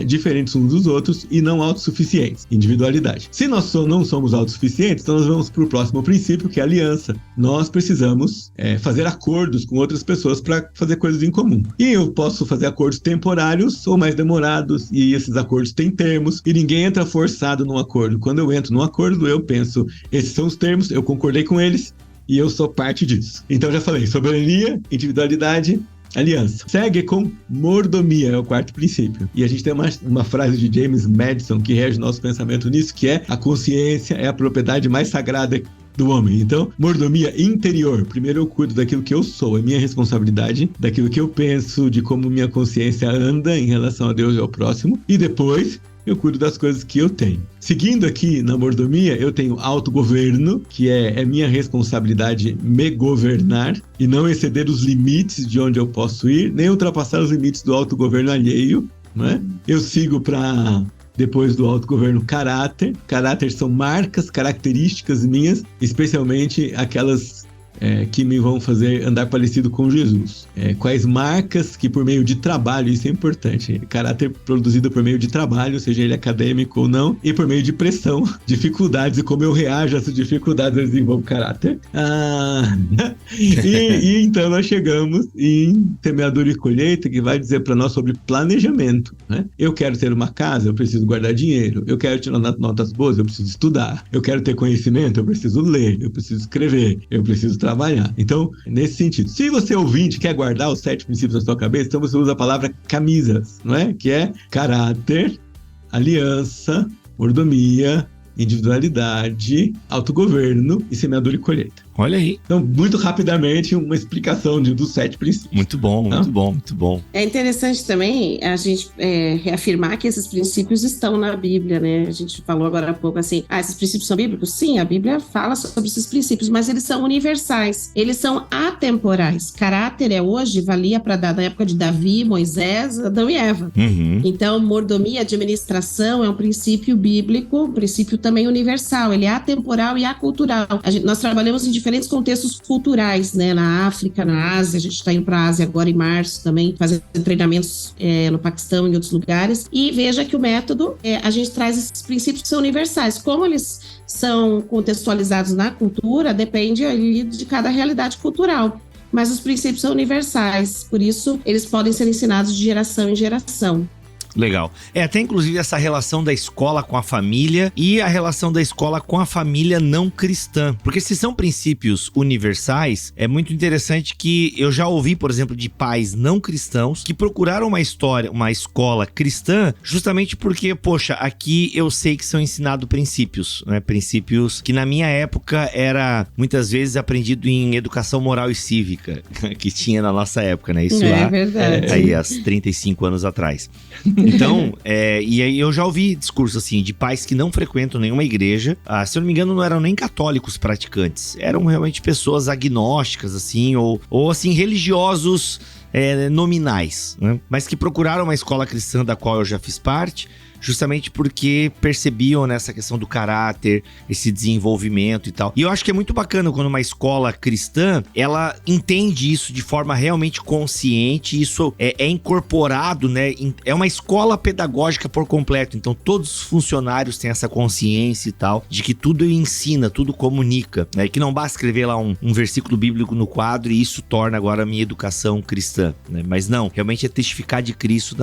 diferentes uns dos outros e não autossuficientes. Individualidade. Se nós não somos autossuficientes, então nós vamos para o próximo princípio, que é a aliança. Nós precisamos fazer acordos com outras pessoas para fazer coisas em comum. E eu posso fazer acordos temporários ou mais demorados, e esses acordos têm termos, e ninguém entra forçado num acordo. Quando eu entro num acordo, eu penso, esses são os termos, eu concordei com eles, e eu sou parte disso. Então já falei, soberania, individualidade, aliança. Segue com mordomia, é o 4º princípio. E a gente tem uma frase de James Madison que rege nosso pensamento nisso, que é: a consciência é a propriedade mais sagrada do homem. Então, mordomia interior. Primeiro eu cuido daquilo que eu sou, é minha responsabilidade, daquilo que eu penso, de como minha consciência anda em relação a Deus e ao próximo. E depois eu cuido das coisas que eu tenho. Seguindo aqui na mordomia, eu tenho autogoverno, que é minha responsabilidade me governar e não exceder os limites de onde eu posso ir, nem ultrapassar os limites do autogoverno alheio, né? Eu sigo para, depois do autogoverno, caráter. Caráter são marcas, características minhas, especialmente aquelas que me vão fazer andar parecido com Jesus? Quais marcas que por meio de trabalho, isso é importante, caráter produzido por meio de trabalho, seja ele acadêmico ou não, e por meio de pressão, dificuldades, e como eu reajo a essas dificuldades, eu desenvolvo caráter. E então nós chegamos em Semeadura e Colheita, que vai dizer para nós sobre planejamento, né? Eu quero ter uma casa, eu preciso guardar dinheiro. Eu quero tirar notas boas, eu preciso estudar. Eu quero ter conhecimento, eu preciso ler, eu preciso escrever, eu preciso trabalhar. Então, nesse sentido, se você ouvinte quer guardar os 7 princípios na sua cabeça, então você usa a palavra camisas, não é? Que é caráter, aliança, mordomia, individualidade, autogoverno e semeadura e colheita.
Olha aí.
Então, muito rapidamente, uma explicação dos 7 princípios.
Muito bom, muito bom, muito bom.
É interessante também a gente reafirmar que esses princípios estão na Bíblia, né? A gente falou agora há pouco assim, esses princípios são bíblicos? Sim, a Bíblia fala sobre esses princípios, mas eles são universais, eles são atemporais. Caráter hoje, valia para dar na época de Davi, Moisés, Adão e Eva.
Uhum.
Então, mordomia, administração é um princípio bíblico, um princípio também universal, ele é atemporal e acultural. Nós trabalhamos em diferentes contextos culturais, né? Na África, na Ásia, a gente está indo para a Ásia agora em março também, fazendo treinamentos no Paquistão e em outros lugares, e veja que o método, a gente traz esses princípios que são universais. Como eles são contextualizados na cultura, depende ali de cada realidade cultural. Mas os princípios são universais, por isso eles podem ser ensinados de geração em geração.
Legal. Até inclusive essa relação da escola com a família e a relação da escola com a família não cristã. Porque se são princípios universais, é muito interessante que eu já ouvi, por exemplo, de pais não cristãos que procuraram uma escola cristã justamente porque, poxa, aqui eu sei que são ensinados princípios, né? Princípios que na minha época era muitas vezes aprendido em educação moral e cívica, que tinha na nossa época, né? Isso lá,
verdade.
Aí, há 35 anos atrás. Então, e aí eu já ouvi discursos assim de pais que não frequentam nenhuma igreja, se eu não me engano não eram nem católicos praticantes, eram realmente pessoas agnósticas assim, ou assim religiosos nominais, né? Mas que procuraram uma escola cristã da qual eu já fiz parte, justamente porque percebiam nessa questão do caráter, esse desenvolvimento e tal. E eu acho que é muito bacana quando uma escola cristã, ela entende isso de forma realmente consciente, isso é incorporado, né? É uma escola pedagógica por completo, então todos os funcionários têm essa consciência e tal, de que tudo ensina, tudo comunica, né? E que não basta escrever lá um versículo bíblico no quadro e isso torna agora a minha educação cristã, né? Mas não, realmente é testificar de Cristo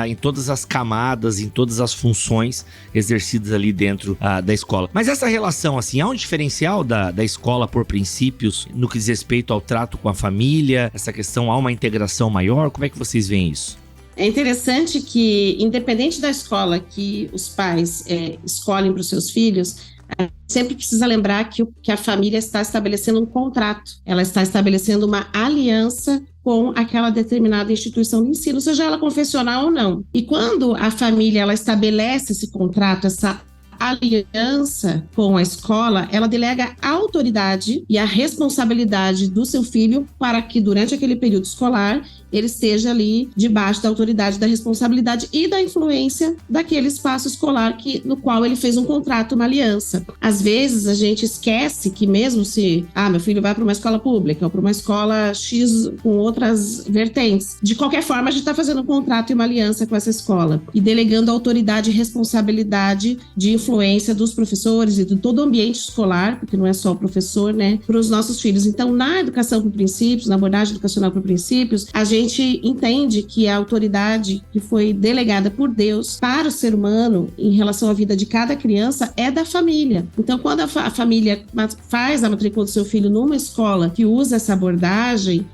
em todas as camadas, em todas as funções exercidas ali dentro da escola. Mas essa relação, assim, há um diferencial da escola por princípios no que diz respeito ao trato com a família, essa questão, há uma integração maior? Como é que vocês veem isso?
É interessante que, independente da escola que os pais escolhem para os seus filhos, sempre precisa lembrar que a família está estabelecendo um contrato, ela está estabelecendo uma aliança com aquela determinada instituição de ensino, seja ela confessional ou não. E quando a família ela estabelece esse contrato, essa aliança com a escola, ela delega a autoridade e a responsabilidade do seu filho para que durante aquele período escolar ele esteja ali debaixo da autoridade, da responsabilidade e da influência daquele espaço escolar no qual ele fez um contrato, uma aliança. Às vezes a gente esquece que mesmo se meu filho vai para uma escola pública ou para uma escola X com outras vertentes, de qualquer forma a gente está fazendo um contrato e uma aliança com essa escola e delegando a autoridade e responsabilidade de influência dos professores e de todo o ambiente escolar, porque não é só o professor, né, para os nossos filhos. Então, na educação por princípios, na abordagem educacional por princípios, a gente entende que a autoridade que foi delegada por Deus para o ser humano em relação à vida de cada criança é da família. Então, quando a família faz a matrícula do seu filho numa escola que usa essa abordagem,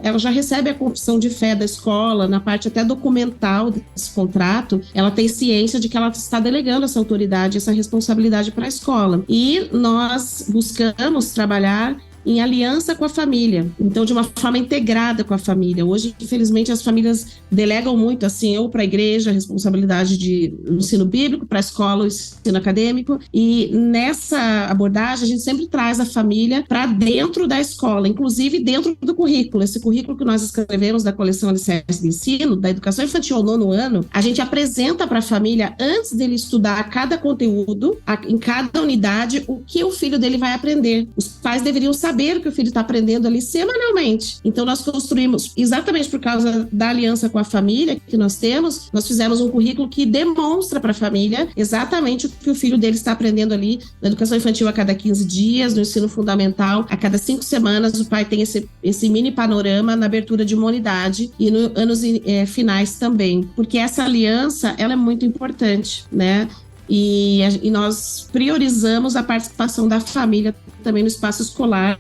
ela já recebe a confissão de fé da escola, na parte até documental desse contrato, ela tem ciência de que ela está delegando essa autoridade, essa responsabilidade para a escola. E nós buscamos trabalhar em aliança com a família, então de uma forma integrada com a família. Hoje, infelizmente, as famílias delegam muito, assim, ou para a igreja a responsabilidade de ensino bíblico, para a escola o ensino acadêmico, e nessa abordagem a gente sempre traz a família para dentro da escola, inclusive dentro do currículo. Esse currículo que nós escrevemos da coleção Alicerces de Ensino, da educação infantil ao 9º ano, a gente apresenta para a família, antes dele estudar cada conteúdo, em cada unidade, o que o filho dele vai aprender. Os pais deveriam saber saber o que o filho está aprendendo ali semanalmente. Então, nós construímos, exatamente por causa da aliança com a família que nós temos, nós fizemos um currículo que demonstra para a família exatamente o que o filho dele está aprendendo ali na educação infantil a cada 15 dias, no ensino fundamental, a cada 5 semanas o pai tem esse mini panorama na abertura de uma unidade e nos anos finais também, porque essa aliança, ela é muito importante, né? E nós priorizamos a participação da família também no espaço escolar.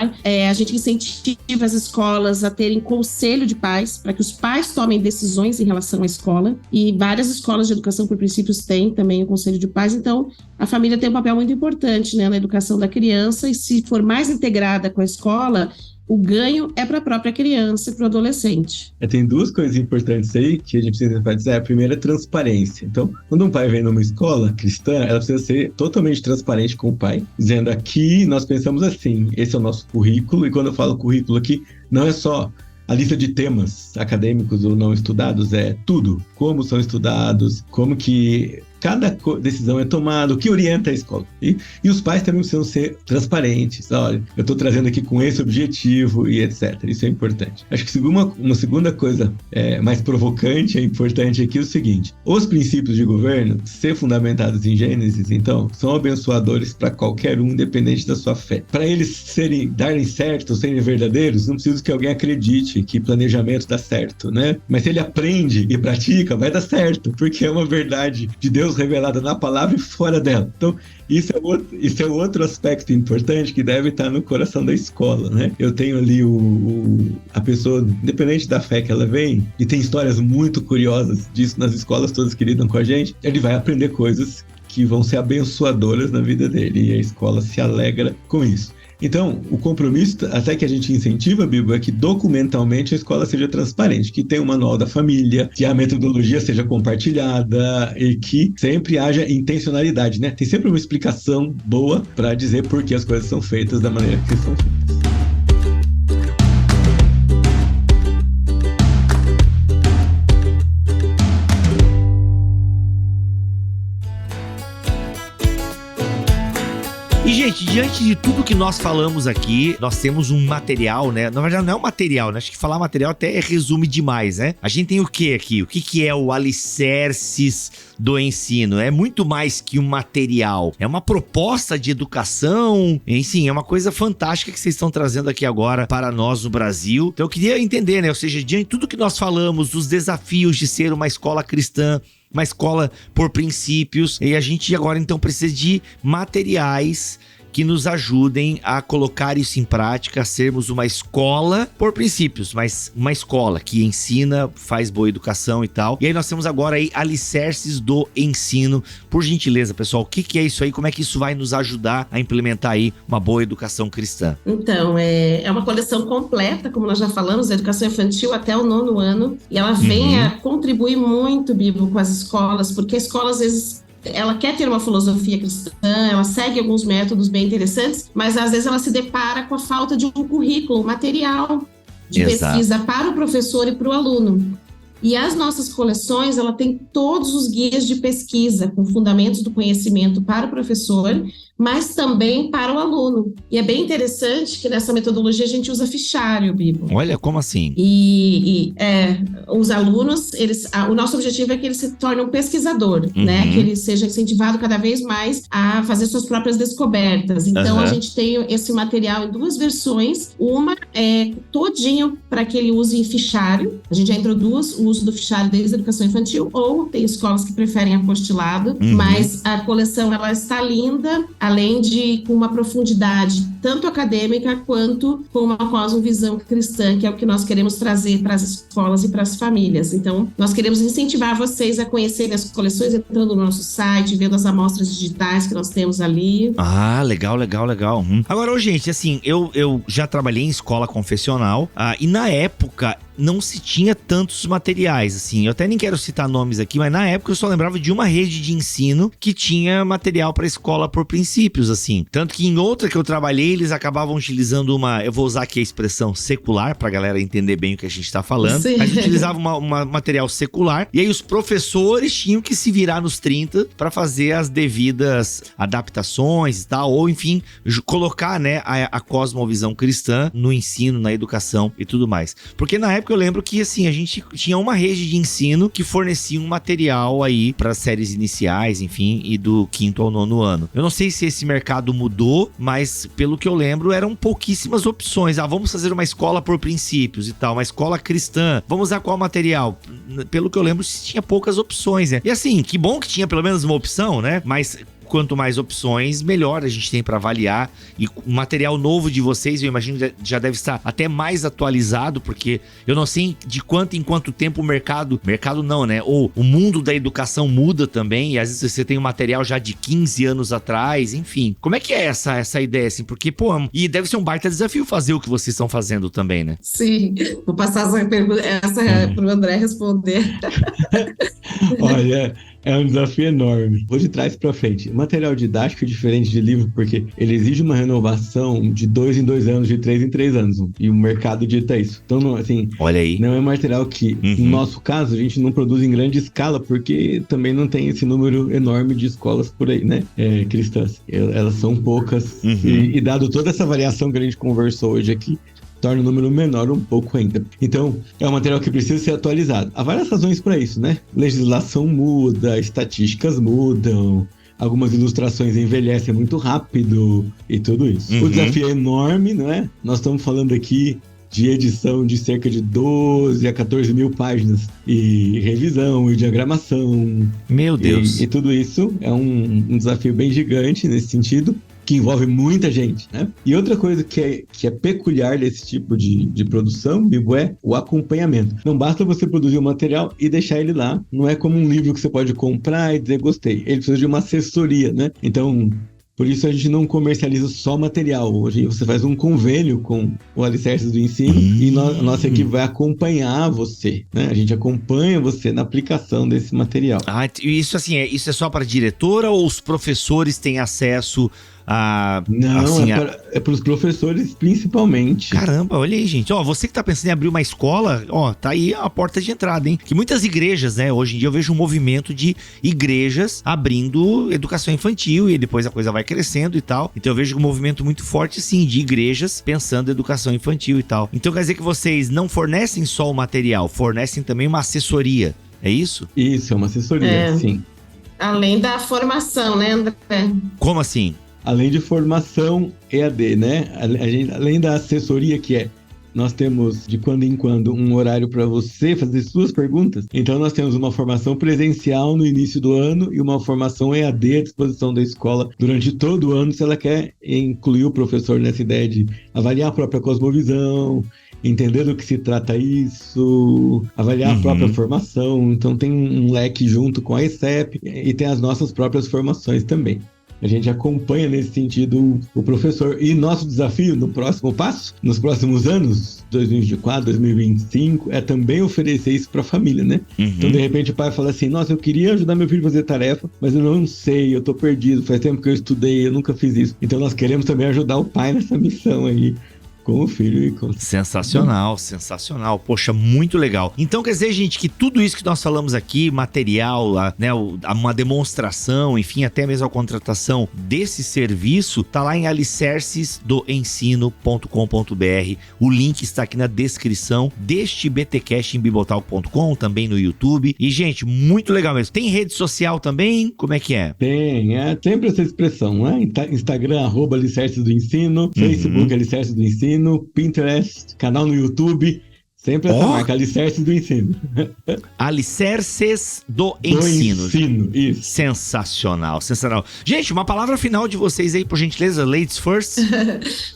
A gente incentiva as escolas a terem conselho de pais, para que os pais tomem decisões em relação à escola. E várias escolas de educação por princípios têm também o conselho de pais. Então, a família tem um papel muito importante, né, na educação da criança. E se for mais integrada com a escola, o ganho é para a própria criança e para o adolescente.
Tem duas coisas importantes aí que a gente precisa enfatizar. A primeira é transparência. Então, quando um pai vem numa escola cristã, ela precisa ser totalmente transparente com o pai, dizendo: aqui nós pensamos assim, esse é o nosso currículo. E quando eu falo currículo aqui, não é só a lista de temas acadêmicos ou não estudados, é tudo. Como são estudados, como que cada decisão é tomada, o que orienta a escola. E os pais também precisam ser transparentes. Olha, eu estou trazendo aqui com esse objetivo e etc. Isso é importante. Acho que uma segunda coisa mais provocante, é importante aqui o seguinte: os princípios de governo, ser fundamentados em Gênesis, então, são abençoadores para qualquer um, independente da sua fé. Para eles darem certo, serem verdadeiros, não precisa que alguém acredite que planejamento dá certo, né? Mas se ele aprende e pratica, vai dar certo, porque é uma verdade de Deus revelada na palavra e fora dela. Então, isso é outro aspecto importante que deve estar no coração da escola, né? Eu tenho ali a pessoa, independente da fé que ela vem, e tem histórias muito curiosas disso nas escolas todas que lidam com a gente, ele vai aprender coisas que vão ser abençoadoras na vida dele, e a escola se alegra com isso. Então, o compromisso, até que a gente incentiva, Bibo, é que documentalmente a escola seja transparente, que tenha um manual da família, que a metodologia seja compartilhada e que sempre haja intencionalidade, né? Tem sempre uma explicação boa para dizer por que as coisas são feitas da maneira que são feitas.
E, gente, diante de tudo que nós falamos aqui, nós temos um material, né? Na verdade, não é um material, né? Acho que falar material até resume demais, né? A gente tem o que aqui? O que é o alicerces do ensino? É muito mais que um material. É uma proposta de educação. Enfim, é uma coisa fantástica que vocês estão trazendo aqui agora para nós no Brasil. Então, eu queria entender, né? Ou seja, diante de tudo que nós falamos, dos desafios de ser uma escola cristã, uma escola por princípios, e a gente agora então precisa de materiais que nos ajudem a colocar isso em prática, a sermos uma escola por princípios, mas uma escola que ensina, faz boa educação e tal. E aí nós temos agora aí alicerces do ensino. Por gentileza, pessoal, o que é isso aí? Como é que isso vai nos ajudar a implementar aí uma boa educação cristã?
Então, é uma coleção completa, como nós já falamos, da educação infantil até o 9º ano, e ela vem a contribuir muito, Bibo, com as escolas, porque a escola às vezes ela quer ter uma filosofia cristã, ela segue alguns métodos bem interessantes, mas às vezes ela se depara com a falta de um currículo, material de pesquisa para o professor e para o aluno. E as nossas coleções, ela tem todos os guias de pesquisa com fundamentos do conhecimento para o professor, mas também para o aluno. E é bem interessante que nessa metodologia a gente usa fichário, Bibo.
Olha, como assim?
Os alunos, o nosso objetivo é que ele se torne um pesquisador, né? Que ele seja incentivado cada vez mais a fazer suas próprias descobertas. Então, a gente tem esse material em 2 versões. Uma é todinho para que ele use em fichário. A gente já introduz o uso do fichário desde a educação infantil, ou tem escolas que preferem apostilado, mas a coleção ela está linda, além de com uma profundidade tanto acadêmica quanto com uma cosmovisão cristã, que é o que nós queremos trazer para as escolas e para as famílias. Então, nós queremos incentivar vocês a conhecerem as coleções entrando no nosso site, vendo as amostras digitais que nós temos ali.
Ah, legal. Agora, gente, assim, eu já trabalhei em escola confessional e na época não se tinha tantos materiais, assim. Eu até nem quero citar nomes aqui, mas na época eu só lembrava de uma rede de ensino que tinha material para escola por princípios, assim. Tanto que em outra que eu trabalhei, eles acabavam utilizando eu vou usar aqui a expressão secular, pra galera entender bem o que a gente tá falando.
Sim.
Mas utilizavam uma material secular, e aí os professores tinham que se virar nos 30 para fazer as devidas adaptações e tal, ou enfim, colocar, né, a cosmovisão cristã no ensino, na educação e tudo mais. Porque na época eu lembro que, assim, a gente tinha uma rede de ensino que fornecia um material aí para séries iniciais, enfim, e do 5º ao 9º ano. Eu não sei se esse mercado mudou, mas pelo que eu lembro, eram pouquíssimas opções. Vamos fazer uma escola por princípios e tal, uma escola cristã. Vamos usar qual material? Pelo que eu lembro, tinha poucas opções, né? E assim, que bom que tinha pelo menos uma opção, né? Mas quanto mais opções, melhor a gente tem para avaliar. E o material novo de vocês, eu imagino, já deve estar até mais atualizado, porque eu não sei de quanto em quanto tempo o mercado não, né? Ou o mundo da educação muda também, e às vezes você tem um material já de 15 anos atrás, enfim. Como é que é essa ideia, assim? Porque, pô, e deve ser um baita desafio fazer o que vocês estão fazendo também, né?
Sim, vou passar essa pergunta para o André responder.
Olha, é um desafio enorme. Vou de trás para frente. Material didático é diferente de livro, porque ele exige uma renovação de 2 em 2 anos, de 3 em 3 anos. E o mercado dita isso. Então, não, assim,
olha aí,
não é material que, no nosso caso, a gente não produz em grande escala, porque também não tem esse número enorme de escolas por aí, né? Cristãs. Elas são poucas. E dado toda essa variação que a gente conversou hoje aqui, torna o número menor um pouco ainda. Então, é um material que precisa ser atualizado. Há várias razões para isso, né? Legislação muda, estatísticas mudam, algumas ilustrações envelhecem muito rápido e tudo isso. O desafio é enorme, não é? Nós estamos falando aqui de edição de cerca de 12 a 14 mil páginas e revisão e diagramação.
Meu Deus!
E tudo isso é um desafio bem gigante nesse sentido, que envolve muita gente, né? E outra coisa que é peculiar desse tipo de produção, Bibo, é o acompanhamento. Não basta você produzir o material e deixar ele lá. Não é como um livro que você pode comprar e dizer gostei. Ele precisa de uma assessoria, né? Então, por isso a gente não comercializa só material. Hoje você faz um convênio com o Alicerces do Ensino e a nossa equipe vai acompanhar você, né? A gente acompanha você na aplicação desse material.
Isso assim, isso é só para a diretora ou os professores têm acesso
Não, assim, é para os professores principalmente.
Caramba, olha aí, gente. Ó, você que tá pensando em abrir uma escola, ó, tá aí a porta de entrada, hein? Que muitas igrejas, né? Hoje em dia eu vejo um movimento de igrejas abrindo educação infantil e depois a coisa vai crescendo e tal. Então eu vejo um movimento muito forte, sim, de igrejas pensando em educação infantil e tal. Então quer dizer que vocês não fornecem só o material, fornecem também uma assessoria, é isso?
Isso, é uma assessoria, sim.
Além da formação, né, André?
Como assim?
Além de formação EAD, né? Além da assessoria que nós temos de quando em quando um horário para você fazer suas perguntas. Então nós temos uma formação presencial no início do ano e uma formação EAD à disposição da escola durante todo o ano, se ela quer incluir o professor nessa ideia de avaliar a própria cosmovisão, entender do que se trata isso, avaliar a própria formação. Então tem um leque junto com a ECEP e tem as nossas próprias formações também. A gente acompanha nesse sentido o professor. E nosso desafio no próximo passo, nos próximos anos, 2024, 2025, é também oferecer isso para a família, né? Então, de repente, o pai fala assim, nossa, eu queria ajudar meu filho a fazer tarefa, mas eu não sei, eu tô perdido, faz tempo que eu estudei, eu nunca fiz isso. Então, nós queremos também ajudar o pai nessa missão aí, com o filho e com...
Sensacional, sensacional. Poxa, muito legal. Então quer dizer, gente, que tudo isso que nós falamos aqui, material, né, uma demonstração, enfim, até mesmo a contratação desse serviço, tá lá em alicercesdoensino.com.br. O link está aqui na descrição deste BTcast em bibotalk.com, também no YouTube. E, gente, muito legal mesmo. Tem rede social também? Como é que é?
Tem, sempre essa expressão, né? Instagram, @Alicerces do Ensino, Facebook, Alicerces do Ensino, Pinterest, canal no YouTube, sempre essa marca, Alicerces do Ensino.
Alicerces do Ensino.
Isso.
Sensacional, sensacional. Gente, uma palavra final de vocês aí, por gentileza, ladies first.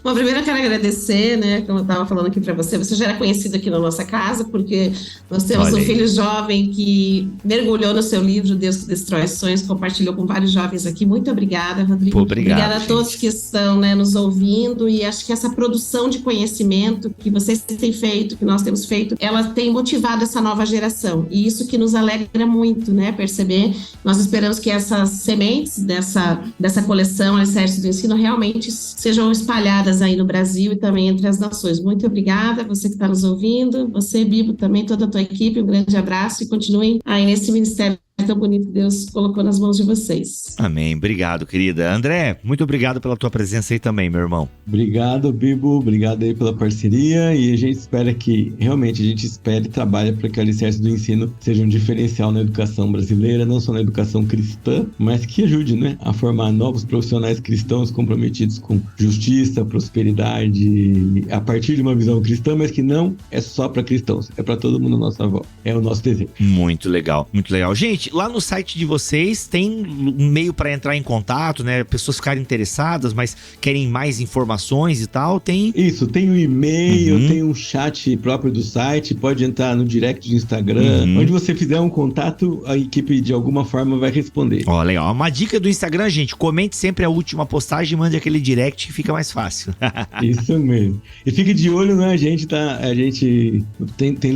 Bom, primeiro eu quero agradecer, né, como eu estava falando aqui para você já era conhecido aqui na nossa casa, porque nós temos um filho jovem que mergulhou no seu livro, Deus que Destrói Sonhos, compartilhou com vários jovens aqui. Muito obrigada, Rodrigo. Obrigada a todos que estão, né, nos ouvindo, e acho que essa produção de conhecimento que vocês têm feito, que nós temos temos feito, ela tem motivado essa nova geração. E isso que nos alegra muito, né? Perceber. Nós esperamos que essas sementes dessa coleção Alicerces do Ensino realmente sejam espalhadas aí no Brasil e também entre as nações. Muito obrigada, você que está nos ouvindo, você, Bibo, também, toda a tua equipe, um grande abraço e continuem aí nesse ministério tão bonito que Deus colocou nas mãos de vocês.
Amém. Obrigado, querida. André, muito obrigado pela tua presença aí também, meu irmão.
Obrigado, Bibo. Obrigado aí pela parceria. E a gente espera que, realmente, a gente espera e trabalha para que o Alicerce do Ensino seja um diferencial na educação brasileira, não só na educação cristã, mas que ajude, né, a formar novos profissionais cristãos comprometidos com justiça, prosperidade, a partir de uma visão cristã, mas que não é só para cristãos, é para todo mundo à nossa volta. É o nosso desejo.
Muito legal, muito legal. Gente, lá no site de vocês tem um meio para entrar em contato, né? Pessoas ficarem interessadas, mas querem mais informações e tal, tem...
Isso, tem um e-mail, tem um chat próprio do site, pode entrar no direct do Instagram, onde você fizer um contato, a equipe de alguma forma vai responder.
Ó, legal. Uma dica do Instagram, gente, comente sempre a última postagem e mande aquele direct que fica mais fácil.
Isso mesmo. E fique de olho, né? A gente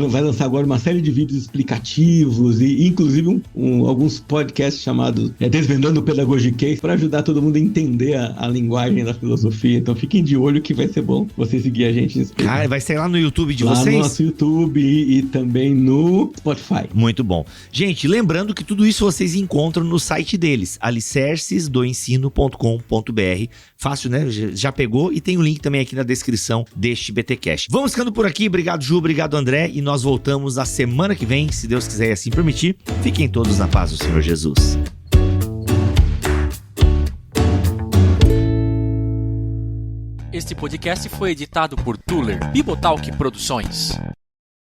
vai lançar agora uma série de vídeos explicativos e inclusive alguns podcasts chamados Desvendando o Pedagogiquez, para ajudar todo mundo a entender a linguagem da filosofia. Então fiquem de olho que vai ser bom você seguir a gente nesse programa.
Cara, vai sair lá no YouTube de
lá
vocês?
No nosso YouTube e também no Spotify.
Muito bom. Gente, lembrando que tudo isso vocês encontram no site deles, alicercesdoensino.com.br. Fácil, né? Já pegou e tem o link também aqui na descrição deste BTcast. Vamos ficando por aqui. Obrigado, Ju. Obrigado, André. E nós voltamos na semana que vem, se Deus quiser e assim permitir. Fiquem todos na paz do Senhor Jesus.
Este podcast foi editado por Tuller Bibotalk Produções.